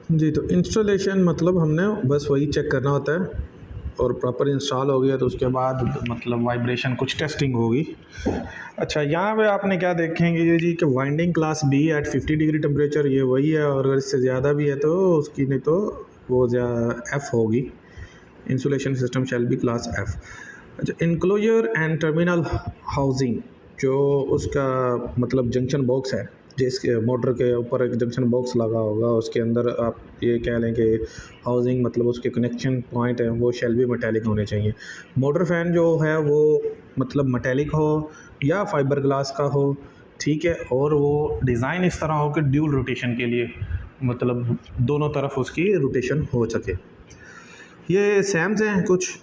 जी, तो इंस्टॉलेशन मतलब हमने बस वही चेक करना होता है और प्रॉपर इंस्टॉल हो गया तो उसके बाद मतलब वाइब्रेशन कुछ टेस्टिंग होगी। अच्छा, यहाँ पे आपने क्या देखेंगे ये जी कि winding class B at 50 degree temperature, ये वही है, और अगर इससे ज़्यादा भी है तो उसकी नहीं तो वो एफ़ होगी। Insulation system shall be class F. अच्छा, इनक्लोजर एंड टर्मिनल हाउसिंग, जो उसका मतलब जंक्शन बॉक्स है, जिसके मोटर के ऊपर एक जंक्शन बॉक्स लगा होगा, उसके अंदर आप ये कह लें कि हाउसिंग मतलब उसके कनेक्शन पॉइंट है वो शैल भी मेटेलिक होने चाहिए। मोटर फैन जो है वो मतलब मेटेलिक हो या फाइबर ग्लास का हो, ठीक है, और वो डिज़ाइन इस तरह हो कि ड्यूल रोटेशन के लिए मतलब दोनों तरफ उसकी रोटेशन हो सके। ये सैम्स हैं कुछ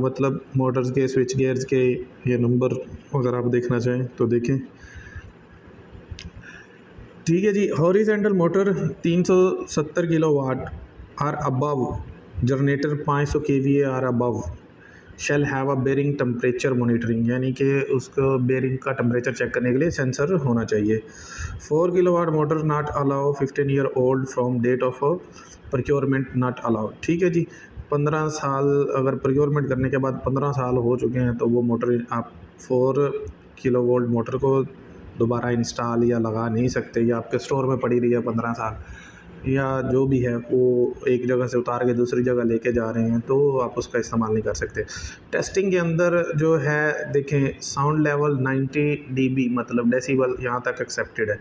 मतलब मोटर्स के, स्विच गियर्स के, ये नंबर अगर आप देखना चाहें तो देखें। ठीक है जी, horizontal motor 370 kilowatt or above, generator 500 KVA or above shall have a bearing temperature monitoring, यानी कि उसको बेरिंग का टेम्परेचर चेक करने के लिए सेंसर होना चाहिए। 4 kilowatt motor not allow 15 year old from date of procurement not allowed. ठीक है जी, 15 साल अगर प्रोक्योरमेंट करने के बाद 15 साल हो चुके हैं तो वो मोटर आप 4 किलो वोल्ट मोटर को दोबारा इंस्टॉल या लगा नहीं सकते, या आपके स्टोर में पड़ी रही है 15 साल, या जो भी है वो एक जगह से उतार के दूसरी जगह लेके जा रहे हैं तो आप उसका इस्तेमाल नहीं कर सकते। टेस्टिंग के अंदर जो है देखें, साउंड लेवल 90 dB मतलब डेसिबल यहाँ तक एक्सेप्टेड है।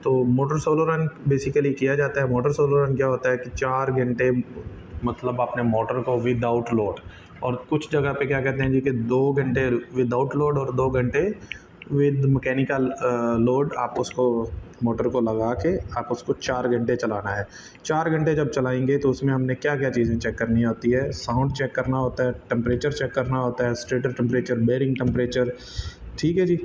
तो मोटर सोलो रन बेसिकली किया जाता है। मोटर सोलो रन क्या होता है कि 4 घंटे मतलब अपने मोटर को विदाउट लोड, और कुछ जगह पे क्या कहते हैं जी कि 2 घंटे विदाउट लोड और 2 घंटे विद मैकेनिकल लोड, आप उसको मोटर को लगा के आप उसको 4 घंटे चलाना है। 4 घंटे जब चलाएंगे तो उसमें हमने क्या क्या चीज़ें चेक करनी होती है, साउंड चेक करना होता है, टेम्परेचर चेक करना होता है, स्टेटर टेम्परेचर, बेरिंग टेम्परेचर, ठीक है जी,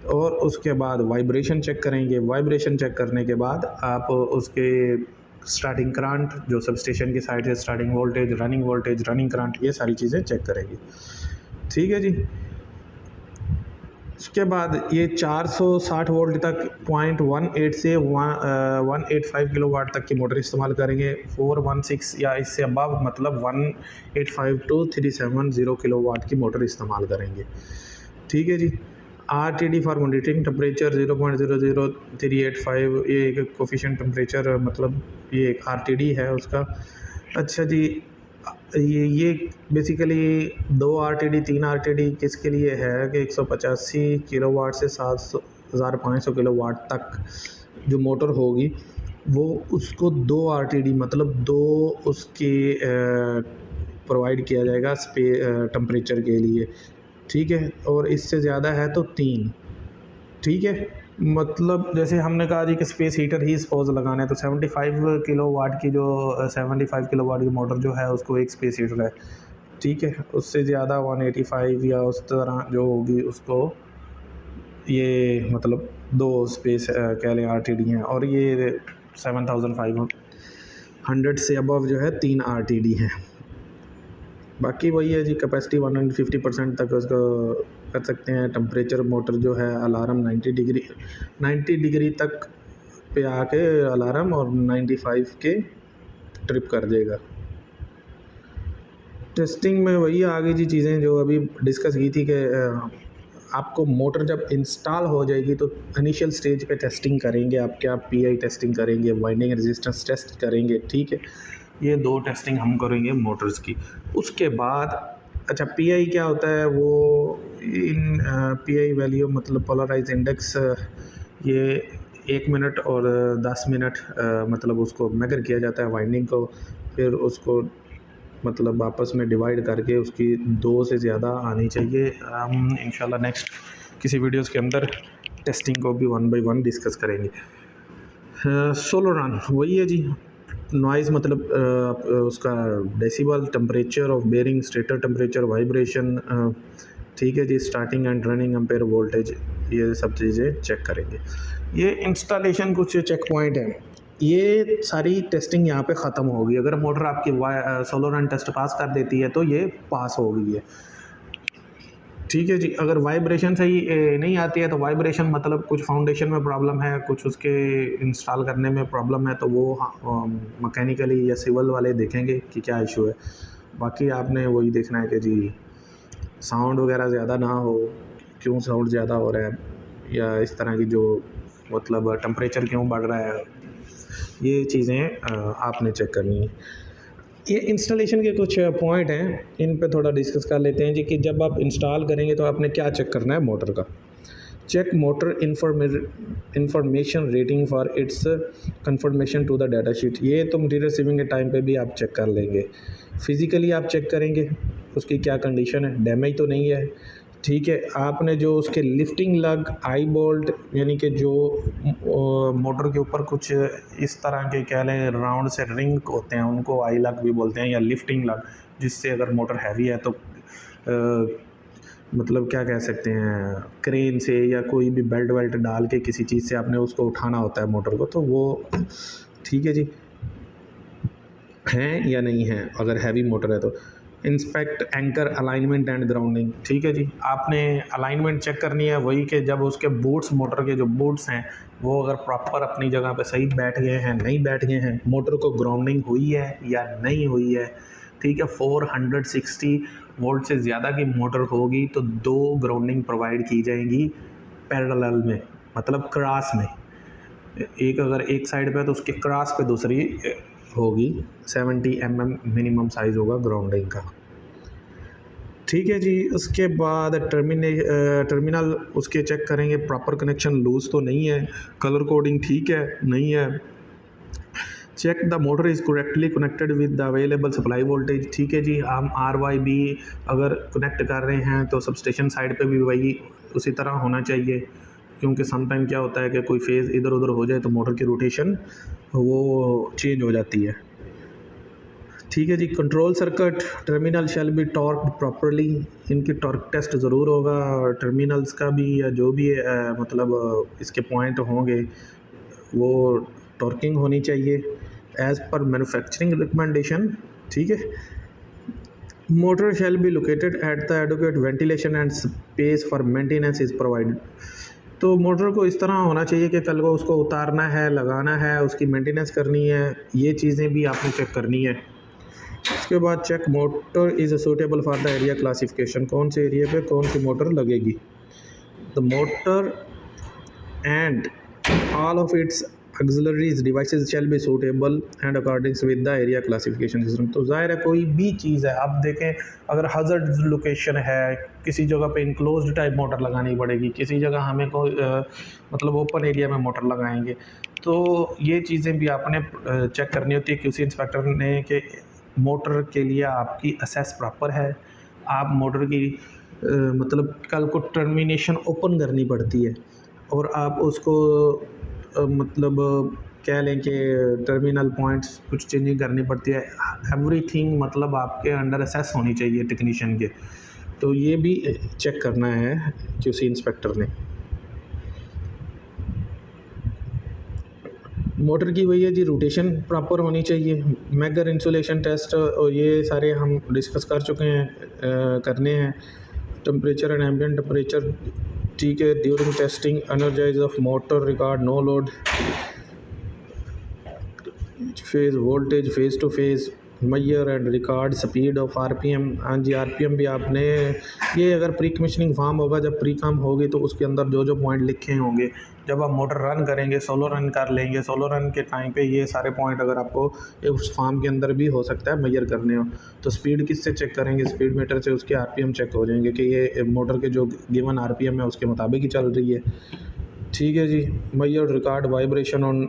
और उसके बाद वाइब्रेशन चेक करेंगे। वाइब्रेशन चेक करने के बाद आप उसके स्टार्टिंग करंट, जो सब स्टेशन की साइड से स्टार्टिंग वोल्टेज, रनिंग करंट, ये सारी चीज़ें चेक करेंगे। ठीक है जी, उसके बाद ये 460 वोल्ट तक 0.18 से 185 किलोवाट तक की मोटर इस्तेमाल करेंगे। 416 या इससे अबव मतलब 185 टू 370 किलोवाट की मोटर इस्तेमाल करेंगे। ठीक है जी, RTD फॉर मॉनिटरिंग टेम्परेचर 0.00385, ये एक कोफिशिएंट टेम्परेचर मतलब ये एक RTD है उसका। अच्छा जी, ये बेसिकली 2 RTD 3 RTD किसके लिए है कि 185 किलोवाट से 7500 किलोवाट तक जो मोटर होगी वो उसको 2 RTD मतलब 2 उसके प्रोवाइड किया जाएगा टेम्परेचर के लिए। ठीक है, और इससे ज़्यादा है तो 3। ठीक है, मतलब जैसे हमने कहा जी कि स्पेस हीटर ही सपोज लगाना है तो 75 किलोवाट की जो 75 किलोवाट की मोटर जो है उसको एक स्पेस हीटर है। ठीक है, उससे ज़्यादा 185 या उस तरह जो होगी उसको ये मतलब 2 स्पेस कह लें RTD हैं, और ये 7500 से अबव जो है 3 RTD हैं। बाकी वही है जी, कैपेसिटी 150% तक उसका कर सकते हैं। टेम्परेचर मोटर जो है अलार्म 90 डिग्री तक पे आके अलार्म और 95 के ट्रिप कर देगा। टेस्टिंग में वही आ गई जी चीज़ें जो अभी डिस्कस की थी कि आपको मोटर जब इंस्टॉल हो जाएगी तो इनिशियल स्टेज पे टेस्टिंग करेंगे, आप क्या PI टेस्टिंग करेंगे, वाइंडिंग रेजिस्टेंस टेस्ट करेंगे। ठीक है, ये 2 टेस्टिंग हम करेंगे मोटर्स की। उसके बाद अच्छा, PI क्या होता है, वो इन PI वैल्यू मतलब पोलराइज इंडेक्स, ये 1 मिनट और 10 मिनट मतलब उसको मेजर किया जाता है वाइंडिंग को, फिर उसको मतलब आपस में डिवाइड करके उसकी 2 से ज़्यादा आनी चाहिए। हम इंशाल्लाह नेक्स्ट किसी वीडियोस के अंदर टेस्टिंग को भी 1 बाय 1 डिस्कस करेंगे। सोलो रन वही है जी, नॉइज़ मतलब उसका decibel, temperature of bearing, stator temperature, vibration, ठीक है जी, starting and running ampere voltage, ये सब चीज़ें चेक करेंगे। ये इंस्टॉलेशन कुछ चेक पॉइंट है, ये सारी टेस्टिंग यहाँ पे ख़त्म होगी। अगर मोटर आपकी सोलो रन टेस्ट पास कर देती है तो ये पास हो गई है। ठीक है जी। अगर वाइब्रेशन सही नहीं आती है तो वाइब्रेशन मतलब कुछ फाउंडेशन में प्रॉब्लम है, कुछ उसके इंस्टॉल करने में प्रॉब्लम है, तो वो मैकेनिकली या सिविल वाले देखेंगे कि क्या इशू है। बाकी आपने वही देखना है कि जी साउंड वगैरह ज़्यादा ना हो, क्यों साउंड ज़्यादा हो रहा है, या इस तरह की जो मतलब टेम्परेचर क्यों बढ़ रहा है, ये चीज़ें आपने चेक करनी है। ये इंस्टॉलेशन के कुछ पॉइंट हैं, इन पे थोड़ा डिस्कस कर लेते हैं जी कि जब आप इंस्टॉल करेंगे तो आपने क्या चेक करना है मोटर का। Check motor information rating for its conformation to the data sheet. ये तो मटीरियल रिसीविंग के टाइम पे भी आप चेक कर लेंगे। फिज़िकली आप चेक करेंगे उसकी क्या कंडीशन है, डैमेज तो नहीं है। ठीक है, आपने जो उसके लिफ्टिंग लग, आई बोल्ट, यानी कि जो मोटर के ऊपर कुछ इस तरह के कह लें राउंड से रिंग होते हैं, उनको आई लग भी बोलते हैं या लिफ्टिंग लग, जिससे अगर मोटर हैवी है तो मतलब क्या कह सकते हैं, क्रेन से या कोई भी बेल्ट वेल्ट डाल के किसी चीज़ से आपने उसको उठाना होता है मोटर को, तो वो ठीक है जी, हैं या नहीं हैं अगर हैवी मोटर है तो। Inspect anchor alignment and grounding. ठीक है जी, आपने अलाइनमेंट चेक करनी है, वही कि जब उसके बूट्स, मोटर के जो बूट्स हैं वो अगर प्रॉपर अपनी जगह पे सही बैठ गए हैं, नहीं बैठ गए हैं, मोटर को ग्राउंडिंग हुई है या नहीं हुई है। ठीक है, 460 वोल्ट से ज़्यादा की मोटर होगी तो 2 ग्राउंडिंग प्रोवाइड की जाएंगी पैरेलल में, मतलब क्रॉस में। एक अगर एक साइड पे है तो उसके क्रॉस पे दूसरी होगी। 70 मिनिमम साइज़ होगा ग्राउंडिंग का। ठीक है जी, उसके बाद टर्मिनल उसके चेक करेंगे, प्रॉपर कनेक्शन लूज़ तो नहीं है, कलर कोडिंग ठीक है नहीं है। Check the motor is correctly connected with the available supply voltage. ठीक है जी, हम RYB अगर कनेक्ट कर रहे हैं तो सबस्टेशन साइड पे भी वही उसी तरह होना चाहिए, क्योंकि समटाइम क्या होता है कि कोई फेज़ इधर उधर हो जाए तो मोटर की रोटेशन वो चेंज हो जाती है। ठीक है जी, control circuit terminal shall be torque properly. इनकी टॉर्क टेस्ट ज़रूर होगा, और टर्मिनल्स का भी या जो भी मतलब इसके पॉइंट होंगे वो टॉर्किंग होनी चाहिए एज़ पर मैन्युफैक्चरिंग रिकमेंडेशन। ठीक है, motor shall be located at the educate ventilation and space for maintenance is provided. तो मोटर को इस तरह होना चाहिए कि कल को उसको उतारना है, लगाना है, उसकी मेंटेनेंस करनी है, ये चीज़ें भी आपने चेक करनी है। उसके बाद check motor is suitable for the area classification. कौन से एरिया पे कौन सी मोटर लगेगी। The motor and all of its auxiliaries devices shall be suitable and according with the area classification system। तो जाहिर है कोई भी चीज़ है, आप देखें अगर hazard लोकेशन है, किसी जगह पे इनक्लोज्ड टाइप मोटर लगानी पड़ेगी, किसी जगह हमें कोई मतलब ओपन एरिया में मोटर लगाएंगे, तो ये चीज़ें भी आपने चेक करनी होती है QC इंस्पेक्टर ने कि मोटर के लिए आपकी असेस प्रॉपर है। आप मोटर की मतलब कल को टर्मिनेशन ओपन करनी पड़ती है और आप उसको मतलब कह लें कि टर्मिनल पॉइंट्स कुछ चेंजिंग करनी पड़ती है, एवरीथिंग मतलब आपके अंडर असेस होनी चाहिए टेक्नीशियन के, तो ये भी चेक करना है QC इंस्पेक्टर ने। मोटर की वही है जी, रोटेशन प्रॉपर होनी चाहिए, मैगर इंसुलेशन टेस्ट और ये सारे हम डिस्कस कर चुके हैं, करने हैं। टेम्परेचर एंड एम्बिएंट टेम्परेचर, ठीक है, during testing energise off motor record no load phase voltage phase to phase measure and record speed of RPM। हाँ जी, RPM भी आपने, ये अगर प्री कमीशनिंग फॉर्म होगा, जब प्री काम होगी तो उसके अंदर जो जो पॉइंट लिखे होंगे, जब आप मोटर रन करेंगे, सोलो रन कर लेंगे, सोलो रन के टाइम पे ये सारे पॉइंट अगर आपको उस फॉर्म के अंदर भी हो सकता है मैयर करने हो, तो स्पीड किससे चेक करेंगे, स्पीड मीटर से उसके RPM चेक हो जाएंगे कि ये मोटर के जो गिवन RPM है उसके मुताबिक ही चल रही है। ठीक है जी, measure record vibration on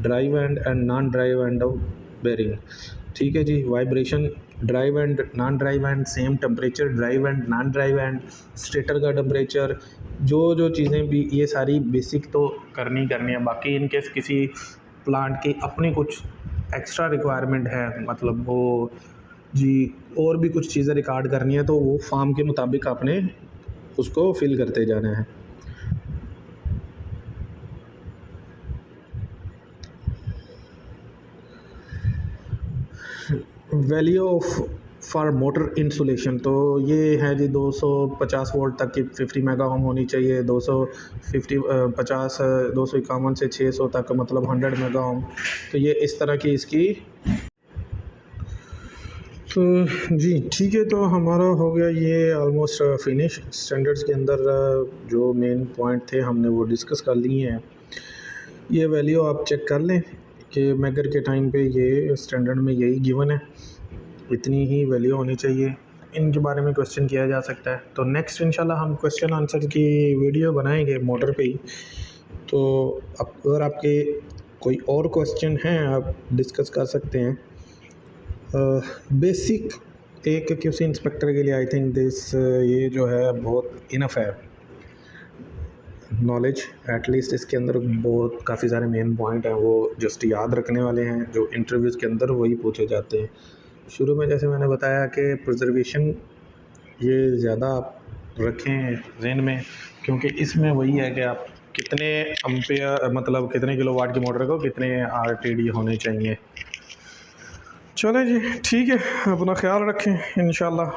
drive end non drive end of bearing. ठीक है जी, vibration drive end non drive end, same temperature drive end non drive end, stator का टेम्परेचर, जो चीज़ें भी ये सारी बेसिक तो करनी है। बाकी इनकेस किसी प्लांट की अपनी कुछ एक्स्ट्रा रिक्वायरमेंट है, मतलब वो जी और भी कुछ चीज़ें रिकॉर्ड करनी है, तो वो फॉर्म के मुताबिक आपने उसको फिल करते जाना है। Value of for motor insulation, तो ये है जी 250 वोल्ट तक की 50 मेगा ओम होनी चाहिए, 251 से 600 तक मतलब 100 मेगा ओम। तो ये इस तरह की इसकी। तो जी ठीक है, तो हमारा हो गया ये ऑलमोस्ट फिनिश। स्टैंडर्ड्स के अंदर जो मेन पॉइंट थे हमने वो डिस्कस कर लिए हैं। ये वैल्यू आप चेक कर लें कि मैगर के टाइम पे ये स्टैंडर्ड में यही गिवन है, इतनी ही वैल्यू होनी चाहिए। इनके बारे में क्वेश्चन किया जा सकता है। तो नेक्स्ट इंशाल्लाह हम क्वेश्चन आंसर की वीडियो बनाएंगे मोटर पे ही। तो अगर आपके कोई और क्वेश्चन हैं आप डिस्कस कर सकते हैं। बेसिक एक क्यूसी इंस्पेक्टर के लिए आई थिंक दिस ये जो है बहुत इनफ है नॉलेज। एटलीस्ट इसके अंदर बहुत काफ़ी सारे मेन पॉइंट हैं वो जस्ट याद रखने वाले हैं, जो इंटरव्यूज़ के अंदर वही पूछे जाते हैं। शुरू में जैसे मैंने बताया कि प्रिजर्वेशन ये ज़्यादा आप रखें जहन में, क्योंकि इसमें वही है कि आप कितने एम्पेयर मतलब कितने किलोवाट की मोटर को कितने आरटीडी होने चाहिए। चलें जी ठीक है, अपना ख्याल रखें इंशाल्लाह।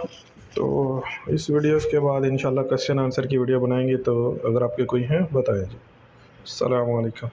तो इस वीडियोस के बाद इंशाल्लाह क्वेश्चन आंसर की वीडियो बनाएंगे, तो अगर आपके कोई हैं बताएं जी। अस्सलाम वालेकुम।